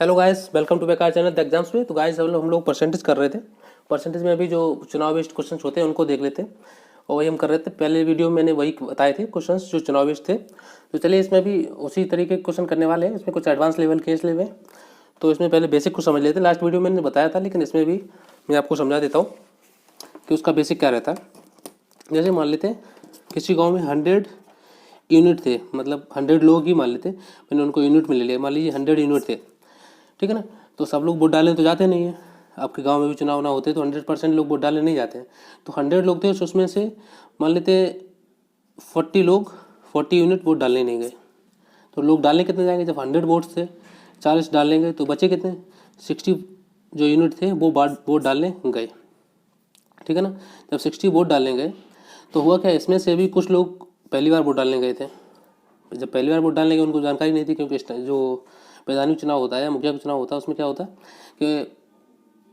Hello guys, welcome to बेकार channel the exams में। तो गाइस हम लोग परसेंटेज कर रहे थे। परसेंटेज में अभी जो चुनाव बेस्ड क्वेश्चंस होते हैं उनको देख लेते हैं और वही हम कर रहे थे। पहले वीडियो में मैंने वही बताए थे क्वेश्चंस जो चुनाव बेस्ड थे। तो चलिए इसमें भी उसी तरीके के क्वेश्चन करने वाले हैं। इसमें कुछ एडवांस लेवल के इसलिए में, तो इसमें पहले बेसिक को समझ लेते हैं। लास्ट वीडियो में मैंने बताया था, लेकिन इसमें भी मैं आपको समझा देता हूँ कि उसका बेसिक क्या रहता है। जैसे मान लेते हैं किसी गाँव में 100 यूनिट थे, मतलब 100 लोग ही मान लेते, मैंने उनको यूनिट में ले लिया। मान लीजिए 100 यूनिट थे, ठीक है ना। तो सब लोग वोट डालने तो जाते नहीं हैं। आपके गांव में भी चुनाव ना होते तो 100% लोग वोट डालने नहीं जाते हैं। तो 100 लोग थे, उसमें से मान लेते 40 लोग 40 यूनिट वोट डालने नहीं गए। तो लोग डालने कितने जाएंगे? जब 100 वोट्स थे 40 डालेंगे तो बचे कितने? 60 जो यूनिट थे वो वोट डालने गए, ठीक है ना। जब 60 वोट डालने गए तो हुआ क्या, इसमें से भी कुछ लोग पहली बार वोट डालने गए थे। जब पहली बार वोट डालने गए उनको जानकारी नहीं थी, क्योंकि जो प्रधानी चुनाव होता है या मुखिया का चुनाव होता है उसमें क्या होता है कि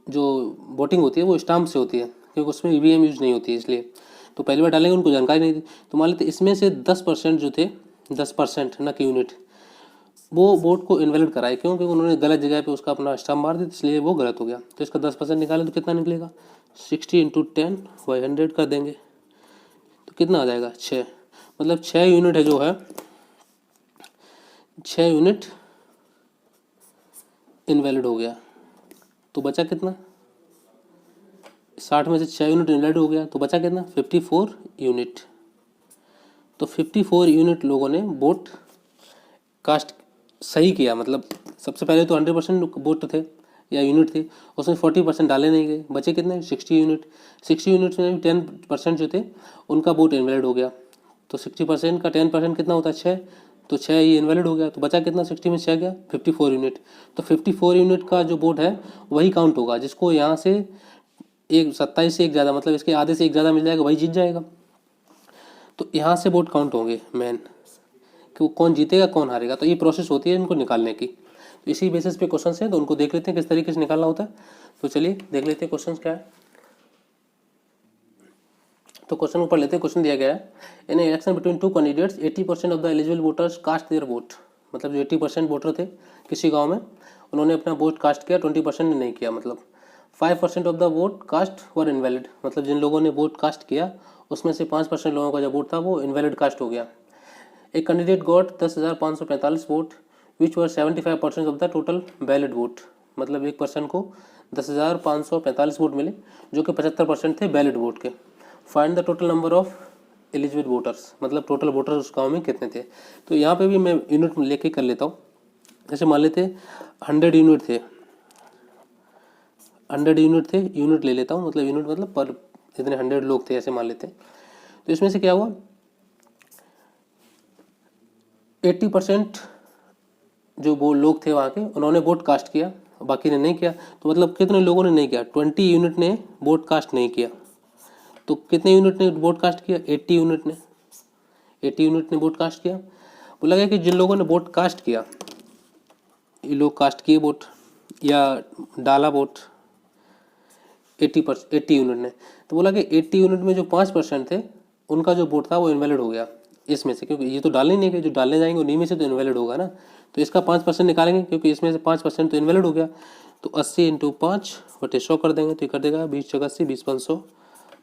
जो वोटिंग होती है वो स्टाम्प से होती है, क्योंकि उसमें ईवीएम यूज नहीं होती है, इसलिए तो पहली बार डालेंगे, उनको जानकारी नहीं थी। तो मान लेते इसमें से 10% जो थे, 10% न कि यूनिट, वो वोट को इनवैलिड कराए। क्यों? क्योंकि उन्होंने गलत जगह पे उसका अपना स्टाम्प मार दिया, इसलिए वो गलत हो गया। तो इसका 10% निकालें तो कितना निकलेगा? 60 × 10 बाई 100 कर देंगे तो कितना आ जाएगा? 6। मतलब 6 यूनिट है जो है, 6 यूनिट इनवैलिड हो गया। तो बचा कितना? 60 में से 6 यूनिट इनवैलिड हो गया तो बचा कितना? 54 यूनिट। तो 54 यूनिट लोगों ने वोट कास्ट सही किया। मतलब सबसे पहले तो 100% वोट थे या यूनिट थे, उसमें 40% डाले नहीं गए, बचे कितने? 60 यूनिट। 60 यूनिट्स में 10% जो थे उनका वोट इनवैलिड हो गया। तो 60% का 10% कितना होता है? 6। तो 6 ये इनवैलिड हो गया, तो बचा कितना? 60 में 6 गया 54 यूनिट। तो 54 यूनिट का जो वोट है वही काउंट होगा, जिसको यहाँ से एक 27 से एक ज़्यादा, मतलब इसके आधे से एक ज़्यादा मिल जाएगा, वही जीत जाएगा। तो यहाँ से वोट काउंट होंगे मेन, कि वो कौन जीतेगा कौन हारेगा। तो ये प्रोसेस होती है इनको निकालने की। तो इसी बेसिस पे क्वेश्चन है, तो उनको देख लेते हैं किस तरीके से निकालना होता है। तो चलिए देख लेते हैं क्वेश्चन क्या है। तो क्वेश्चन ऊपर लेते हैं। क्वेश्चन दिया गया है, in election between two candidates 80% of the eligible voters cast their vote. मतलब जो 80% वोटर थे किसी गांव में, उन्होंने अपना वोट कास्ट किया, 20% ने नहीं किया। मतलब 5% of the vote cast were invalid. मतलब जिन लोगों ने वोट कास्ट किया उसमें से 5% लोगों का जो वोट था वो इनवैलिड कास्ट हो गया। एक candidate got 10,545 vote which were 75% of the total valid vote. मतलब एक पर्सन को 10,545 वोट मिले जो कि 75% थे वैलिड वोट के। Find the total number of eligible voters. मतलब टोटल वोटर्स उस गाँव में कितने थे। तो यहाँ पे भी मैं यूनिट लेके कर लेता हूँ। जैसे मान लेते 100 यूनिट थे, 100 यूनिट थे, यूनिट ले लेता हूँ, मतलब यूनिट मतलब पर इतने 100 लोग थे ऐसे मान लेते हैं। तो इसमें से क्या हुआ, 80% जो वो लोग थे वहाँ के उन्होंने वोट कास्ट किया, बाकी ने नहीं किया। तो मतलब कितने लोगों ने नहीं किया? 20 यूनिट ने वोट कास्ट नहीं किया। तो कितने यूनिट ने वोट कास्ट किया? 80 यूनिट ने। 80 यूनिट ने वोट कास्ट किया। बोला गया कि जिन लोगों ने वोट कास्ट किया, ये लोग कास्ट किए वोट या डाला वोट 80 यूनिट ने। तो बोला कि 80 यूनिट में जो 5% थे उनका जो वोट था वो इनवैलिड हो गया इसमें से, क्योंकि ये तो डालने नहीं गए, जो डालने जाएंगे उन्हीं में से तो इनवैलिड होगा ना। तो इसका 5% निकालेंगे, क्योंकि इसमें से 5% तो इनवैलिड हो गया। तो 80 × 5 बटे 100 कर देंगे तो ये कर देगा 20 × 80 20 500,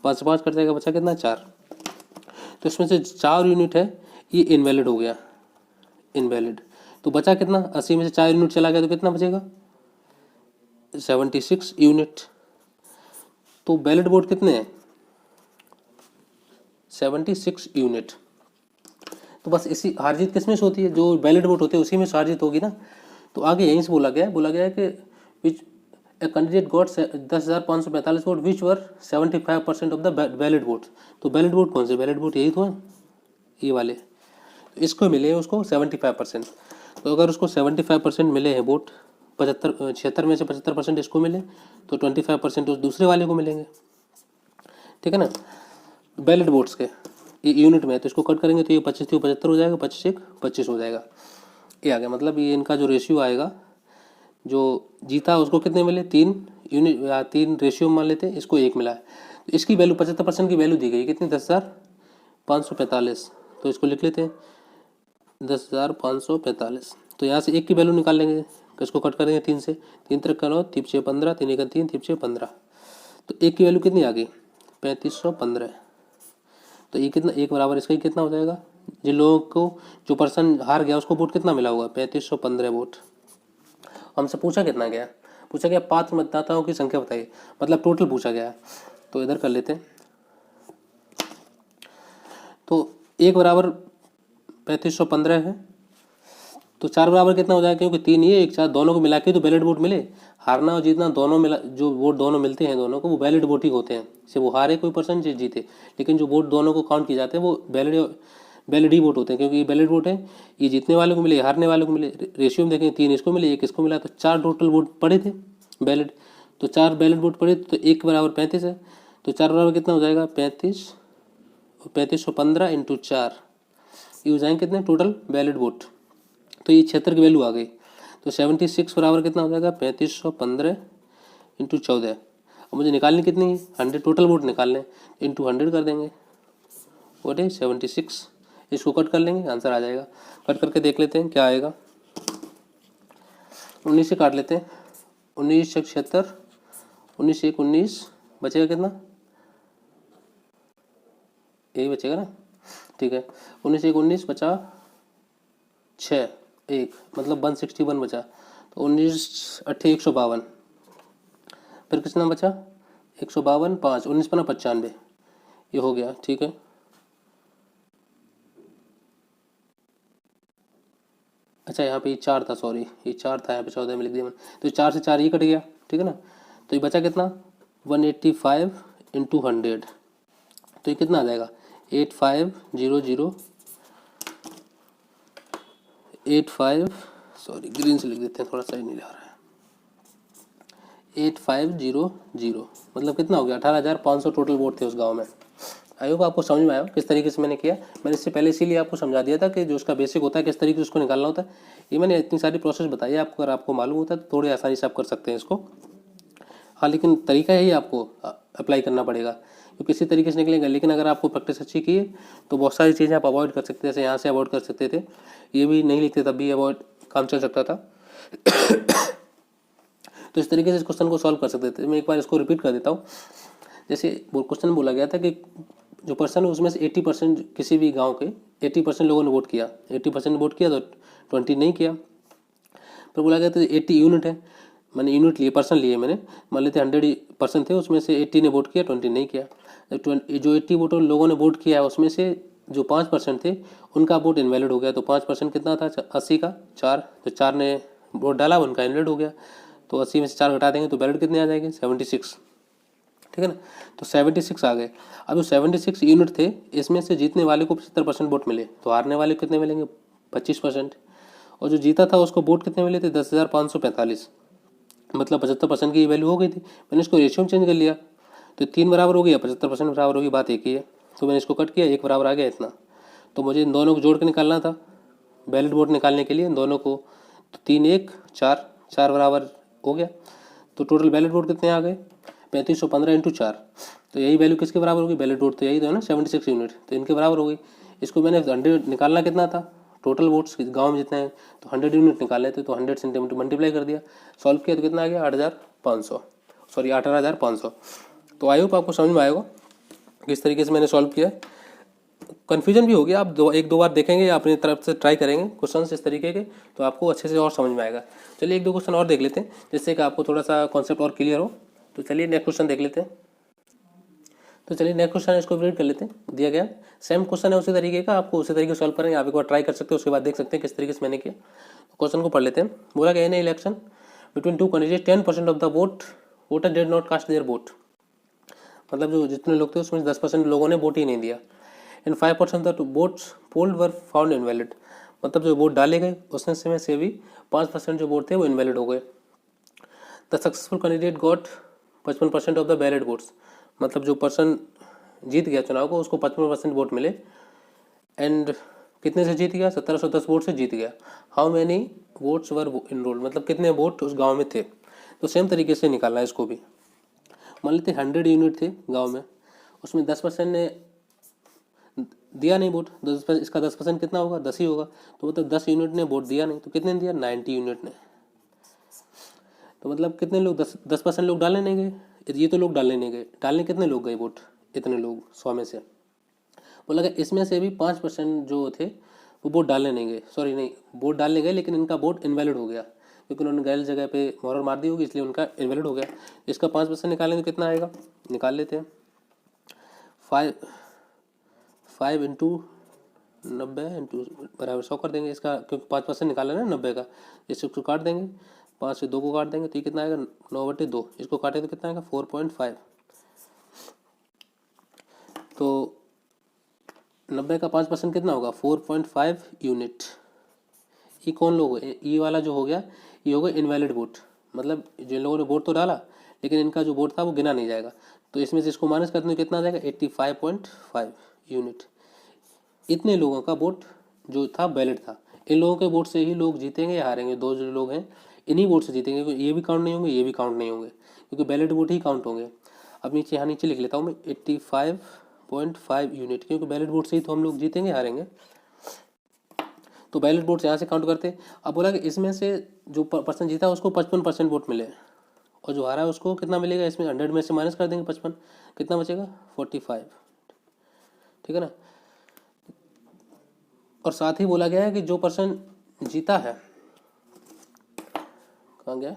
5 से 5 कट जाएगा, बचा कितना? 4। तो इसमें से 4 यूनिट है ये इनवैलिड हो गया, इनवैलिड। तो बचा कितना? 80 में से 4 यूनिट चला गया तो कितना बचेगा? 76 यूनिट। तो वैलिड वोट कितने हैं? 76 यूनिट। तो बस इसी हार जीत किस में से होती है? जो वैलिड वोट होते हैं उसी में से हार जीत होगी ना। तो आगे यहीं से बोला गया है कि which a candidate got 10,545 vote which were 75% of the valid vote. तो वैलिड वोट कौन से? वैलिड वोट यही तो है, ये वाले। तो इसको मिले हैं उसको 75%। तो अगर उसको 75% मिले हैं वोट, 76 में से 75% इसको मिले तो 25% उस दूसरे वाले को मिलेंगे, ठीक है ना, वैलिड वोट्स के। ये यूनिट में है तो इसको कट करेंगे तो ये 25 थी 75 हो जाएगा, 25 1 25 हो जाएगा, ये आ गया। मतलब ये इनका जो रेशियो आएगा, जो जीता उसको कितने मिले? 3 यूनिट या 3 रेशियो मान लेते हैं, इसको 1 मिला है। तो इसकी वैल्यू 75% की वैल्यू दी गई कितनी? 10,545। तो इसको लिख लेते हैं 10,545। तो यहाँ से 1 की वैल्यू निकाल लेंगे किसको कट करेंगे 3 से, 3 त्रिक का 9, 3 6 15, 3 1 3, 3 6 15। तो एक की वैल्यू कितनी आ गई 3515। तो ये कितना एक बराबर इसका ही कितना हो जाएगा, जिन लोगों को जो पर्सन हार गया उसको वोट कितना मिला होगा 3515 वोट। हमसे पूछा कितना गया, पूछा गया 5 मतदाताओं की संख्या बताइए, मतलब टोटल पूछा गया। तो इधर कर लेते हैं। तो एक बराबर 3515 है, तो 4 बराबर कितना हो जाएगा, क्योंकि 3 ये 1 4 दोनों को मिला के तो वैलिड वोट मिले। हारना और जीतना दोनों मिला, जो वोट दोनों मिलते हैं दोनों को वो वैलिड वोट ही होते हैं, से वो हारे कोई पर्सन जीते, लेकिन जो वोट दोनों को काउंट किए जाते हैं वो वैलिड ही वोट होते हैं, क्योंकि ये वैलिड वोट है। ये जीतने वाले को मिले, हारने वाले को मिले। रेशियो में देखें 3 इसको मिले 1 इसको मिला, तो 4 टोटल वोट पड़े थे वैलिड। तो 4 वैलिड वोट पड़े, तो 1 बराबर 35 है। तो 4 बराबर कितना हो जाएगा 3515 इंटू 4, ये हो जाएंगे कितने टोटल वैलिड वोट। तो ये क्षेत्र की वैल्यू आ गई। तो 76 बराबर कितना हो जाएगा 3515 इंटू 14। अब मुझे निकालनी कितनी है 100 टोटल वोट निकालने, इंटू 100 कर देंगे, वोट है 76। इसको कट कर लेंगे, आंसर आ जाएगा। कट करके देख लेते हैं क्या आएगा। 19 से काट लेते हैं, 19 से 76, 19 से 19 बचेगा कितना, यही बचेगा ना, ठीक है। 19 से 19 बचा 6 1, मतलब 161 बचा। तो 19 8 152, फिर कितना बचा 152 5, 19 पना 95, ये हो गया, ठीक है। अच्छा यहाँ पे ये 4 था, सॉरी ये 4 था, यहाँ पे 14 में लिख दिया मैंने। तो 4 से 4 ये कट गया, ठीक है ना। तो ये बचा कितना 185 इंटू 100, तो ये कितना आ जाएगा 8500 85, सॉरी ग्रीन से लिख देते हैं, थोड़ा सही नहीं आ रहा है। 8500, मतलब कितना हो गया 18,500 टोटल वोट थे उस गांव में। आई होप आपको समझ में आया किस तरीके से मैंने किया। मैंने इससे पहले इसीलिए आपको समझा दिया था कि जो उसका बेसिक होता है किस तरीके से उसको निकालना होता है। ये मैंने इतनी सारी प्रोसेस बताई है आपको, अगर आपको मालूम होता है तो थोड़ी आसानी से आप कर सकते हैं इसको। हाँ लेकिन तरीका यही आपको अप्लाई करना पड़ेगा, क्योंकि इसी तरीके से निकलेगा। लेकिन अगर आपको प्रैक्टिस अच्छी की है तो बहुत सारी चीज़ें आप अवॉइड कर सकते हैं, जैसे यहाँ से अवॉइड कर सकते थे, ये भी नहीं लिखते तब भी अवॉइड काम चल सकता था। तो इस तरीके से इस क्वेश्चन को सॉल्व कर सकते थे। मैं एक बार इसको रिपीट कर देता हूँ। जैसे क्वेश्चन बोला गया था कि जो पर्सन है उसमें से 80% किसी भी गांव के 80% लोगों ने वोट किया, 80% वोट किया तो 20 नहीं किया। फिर बोला गया था 80 यूनिट है, मैंने यूनिट लिए, पर्सन लिए मैंने, मान लेते 100% थे, उसमें से 80 ने वोट किया 20 नहीं किया। जो 80 वोटों लोगों ने वोट किया है उसमें से जो 5% थे उनका वोट इनवैलिड हो गया। तो 5% कितना था 80 का 4, तो 4 ने वोट डाला उनका इनवैलिड हो गया। तो 80 में से 4 घटा देंगे तो वैलिड कितने आ जाएंगे 76, ठीक है ना। तो 76 आ गए। अब जो 76 यूनिट थे इसमें से जीतने वाले को 75% वोट मिले, तो हारने वाले को कितने मिलेंगे 25%। और जो जीता था उसको वोट कितने मिले थे 10,545, मतलब 75% की वैल्यू हो गई थी। मैंने इसको रेशियो में चेंज कर लिया, तो 3 बराबर हो गया 75% बराबर होगी, बात एक ही है। तो मैंने इसको कट किया, 1 बराबर आ गया इतना। तो मुझे इन दोनों को जोड़ के निकालना था वैलिड वोट निकालने के लिए, इन दोनों को। तो 3 1 4, 4 बराबर हो गया। तो टोटल वैलिड वोट कितने आ गए 3515 इंटू 4। तो यही वैल्यू किसके बराबर होगी, वैलिड वोट तो यही तो है ना 76 यूनिट, तो इनके बराबर हो गई। इसको मैंने 100 निकालना कितना था टोटल वोट्स गांव में जितने हैं, तो 100 यूनिट निकाले थे, तो 100 से मल्टीप्लाई कर दिया, सॉल्व किया तो कितना आ गया 8,500, सॉरी 18,500। तो आई होप आपको समझ में आएगा किस तरीके से मैंने सॉल्व किया। कन्फ्यूजन भी होगी, आप एक दो बार देखेंगे या अपनी तरफ से ट्राई करेंगे क्वेश्चन इस तरीके के, तो आपको अच्छे से और समझ में आएगा। चलिए 1 2 क्वेश्चन और देख लेते हैं, जिससे कि आपको थोड़ा सा कॉन्सेप्ट और क्लियर हो। तो चलिए नेक्स्ट क्वेश्चन देख लेते हैं। तो चलिए नेक्स्ट क्वेश्चन इसको रीड कर लेते हैं। दिया गया सेम क्वेश्चन है उसी तरीके का, आपको उसी तरीके से सॉल्व करेंगे। आप एक बार ट्राई कर सकते हो, उसके बाद देख सकते हैं किस तरीके से मैंने किया। तो क्वेश्चन को पढ़ लेते हैं। बोला गया in election between 2 candidate 10% of the voter did not cast their vote, मतलब जो जितने लोग थे उसमें 10% लोगों ने वोट ही नहीं दिया। And 5% of the votes polled were found invalid, मतलब जो वोट डाले गए उसमें से भी 5% जो वोट थे वो इनवैलिड हो गए। The successful candidate got 55% of the valid votes, मतलब जो पर्सन जीत गया चुनाव को उसको 55% वोट मिले। एंड कितने से जीत गया 1710 वोट से जीत गया। How many votes were enrolled, मतलब कितने वोट उस गांव में थे। तो सेम तरीके से निकालना है इसको भी। मान लेते 100 यूनिट थे गांव में, उसमें 10% ने दिया नहीं वोट, 10%, इसका 10% कितना होगा 10 ही होगा। तो मतलब 10 यूनिट ने वोट दिया नहीं, तो कितने ने दिया 90 यूनिट ने। तो मतलब कितने लोग 10% लोग डालने नहीं गए, ये तो लोग डालने नहीं गए, डालने कितने लोग गए वोट, इतने लोग 100 में से। बोला कि इसमें से भी 5% जो थे वो वोट डालने नहीं गए, सॉरी नहीं, वोट डालने गए लेकिन इनका वोट इनवैलिड हो गया क्योंकि उन्होंने गलत जगह पे मोहर मार दी होगी, इसलिए उनका इनवैलिड हो गया। इसका 5% निकालेंगे तो कितना आएगा, निकाल लेते हैं। 5 इंटू 90 इंटू बराबर 100 कर देंगे इसका, क्योंकि 5% निकाला है ना 90 का, इसको काट देंगे, 5 से 2 को काट देंगे तो ये कितना आएगा 9/2, इसको काटें तो कितना आएगा 4.5। तो 90 का 5% कितना होगा 4.5 यूनिट। ये कौन लोग, ये वाला जो हो गया ये हो गया इनवैलिड वोट, मतलब जिन लोगों ने वोट तो डाला लेकिन इनका जो वोट था वो गिना नहीं जाएगा। तो इसमें से इसको माइनस करते हैं कितना आ जाएगा 85.5 यूनिट। इतने लोगों का वोट जो था वैलिड था, इन लोगों के वोट से ही लोग जीतेंगे या हारेंगे, दो जो लोग हैं इन्हीं वोट से जीतेंगे, ये भी काउंट नहीं होंगे ये भी काउंट नहीं होंगे, क्योंकि वैलिड वोट ही काउंट होंगे। अब नीचे यहाँ नीचे लिख लेता हूँ मैं 85.5 यूनिट, क्योंकि वैलिड वोट से ही तो हम लोग जीतेंगे हारेंगे। तो वैलिड वोट यहाँ से काउंट करते हैं। अब बोला कि इसमें से जो पर्सन जीता उसको 55% वोट मिले और जो हारा है उसको कितना मिलेगा, इसमें 100 में से माइनस कर देंगे 55, कितना बचेगा 45, ठीक है ना। और साथ ही बोला गया है कि जो पर्सन जीता है, कहाँ गया,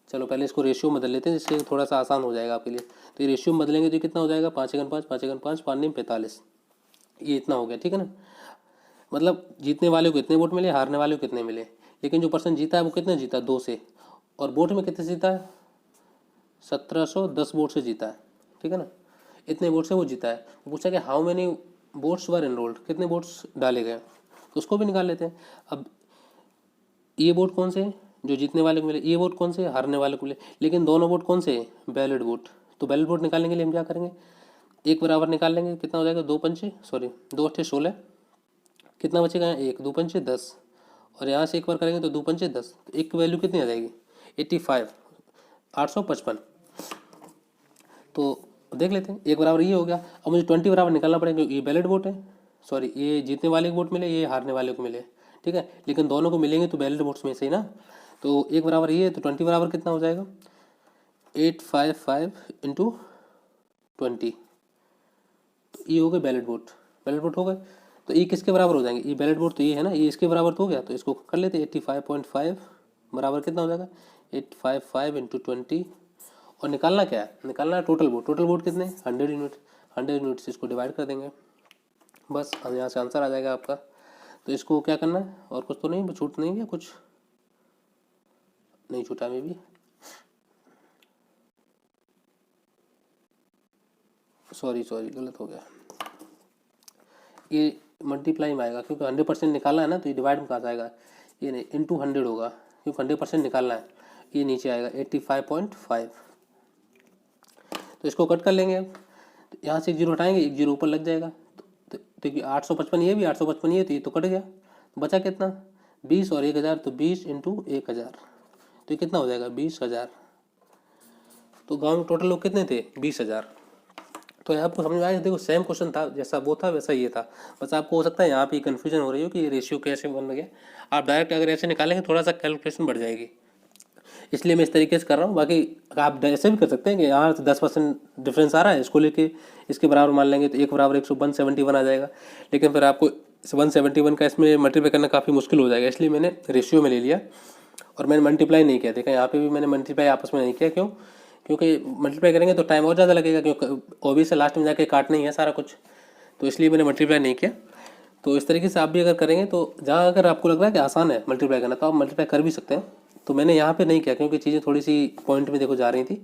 चलो पहले इसको रेशियो बदल लेते हैं जिससे थोड़ा सा आसान हो जाएगा आपके लिए। तो ये रेशियो बदलेंगे तो कितना हो जाएगा 5×5 5×5 5×45, ये इतना हो गया, ठीक है ना। मतलब जीतने वाले को कितने वोट मिले, हारने वाले को कितने मिले, लेकिन जो पर्सन जीता है वो कितने जीता 2 से, और वोट में कितने जीता है 1710 वोट से जीता है, ठीक है ना। इतने वोट से वो जीता है। पूछा कि how many votes were enrolled, कितने वोट्स डाले गए, तो उसको भी निकाल लेते हैं। अब ये वोट कौन से जो जीतने वाले को मिले, ये वोट कौन से हारने वाले को मिले, लेकिन दोनों वोट कौन से वैलिड वोट। तो वैलिड वोट निकालने के लिए हम क्या करेंगे, एक बराबर निकाल लेंगे, कितना हो जाएगा 2×8 16, कितना बचेगा 1 2×5 10, और यहाँ से एक बार करेंगे तो 2×5 10, तो एक वैल्यू कितनी आ जाएगी 85 855। तो देख लेते हैं, एक बराबर ये हो गया। अब मुझे 20 बराबर निकालना पड़ेगा क्योंकि ये वैलिड वोट है, सॉरी ये जीतने वाले को वोट मिले ये हारने वाले को मिले, ठीक है, लेकिन दोनों को मिलेंगे तो वैलिड वोट्स में से ही ना। तो एक बराबर ये है तो 20 बराबर कितना हो जाएगा 855 इंटू 20, तो ये हो गए वैलिड वोट, वैलिड वोट हो गए। तो ये किसके बराबर हो जाएंगे, ये वैलिड वोट तो ये है ना, ये इसके बराबर तो हो गया, तो इसको कर लेते 85.5 बराबर कितना हो जाएगा 855 इंटू 20, और निकालना क्या है, निकालना है टोटल वोट। टोटल वोट कितने 100 यूनिट, 100 यूनिट से इसको डिवाइड कर देंगे, बस अब यहाँ से आंसर आ जाएगा आपका। तो इसको क्या करना है, और कुछ तो नहीं, छूट नहीं है, कुछ नहीं छूटा में भी, सॉरी गलत हो गया, ये मल्टीप्लाई में आएगा क्योंकि 100% निकालना है ना, तो ये डिवाइड में कहाँ से आएगा, ये नहीं इंटू 100 होगा क्योंकि 100% निकालना है, ये नीचे आएगा 85.5। तो इसको कट कर लेंगे, तो यहाँ से 1 0 हटाएंगे, 1 0 ऊपर लग जाएगा, तो 855 ये भी 855 ये, तो ये तो कट गया, तो बचा कितना 20 और 1000, तो 20 इंटू 1000, तो ये कितना हो जाएगा 20,000। तो गांव में टोटल लोग कितने थे 20,000। तो यहाँ आपको समझ में आया, देखो सेम क्वेश्चन था, जैसा वो था वैसा ये था, बस आपको हो सकता है यहाँ पे कन्फ्यूजन हो रही हो कि ये रेशियो कैसे बन गया। आप डायरेक्ट अगर ऐसे निकालेंगे थोड़ा सा कैलकुलेशन बढ़ जाएगी, इसलिए मैं इस तरीके से कर रहा हूँ। बाकी आप ऐसे भी कर सकते हैं कि यहाँ से 10% डिफरेंस आ रहा है, इसको लेके इसके बराबर मान लेंगे तो 1 बराबर 171 आ जाएगा, लेकिन फिर आपको 171 का इसमें मल्टीप्लाई करना काफ़ी मुश्किल हो जाएगा, इसलिए मैंने रेशियो में ले लिया और मैंने मल्टीप्लाई नहीं किया। देखा यहाँ पे भी मैंने मल्टीप्लाई आपस में नहीं किया, क्यों, क्योंकि मल्टीप्लाई करेंगे तो टाइम और ज़्यादा लगेगा, क्योंकि ऑब्वियस है लास्ट में जाके काटना ही है सारा कुछ, तो इसलिए मैंने मल्टीप्लाई नहीं किया। तो इस तरीके से आप भी अगर करेंगे तो जहाँ अगर आपको लग रहा है कि आसान है मल्टीप्लाई करना, तो आप मल्टीप्लाई कर भी सकते हैं। तो मैंने यहाँ पे नहीं किया क्योंकि चीज़ें थोड़ी सी पॉइंट में देखो जा रही थी,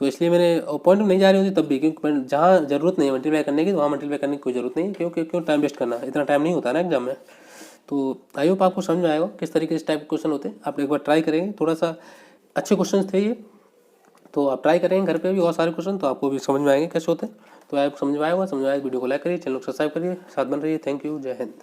तो इसलिए मैंने पॉइंट में नहीं जा रही होती तब भी, क्योंकि जहाँ जरूरत नहीं है मल्टीप्लाई करने की तो वहाँ मल्टीप्लाई करने की कोई जरूरत नहीं है, क्यों टाइम वेस्ट करना, इतना टाइम नहीं होता ना एग्जाम में। तो आई होप आपको समझ में आएगा किस तरीके से टाइप के क्वेश्चन होते हैं। आप एक बार ट्राई करेंगे, थोड़ा सा अच्छे क्वेश्चन थे ये, तो आप ट्राई करेंगे घर पे भी और सारे क्वेश्चन, तो आपको भी समझ में आएंगे कैसे होते हैं। तो आपको समझ में आएगा, वीडियो को लाइक करिए, चैनल को सब्सक्राइब करिए, साथ बन रहिए। थैंक यू, जय हिंद।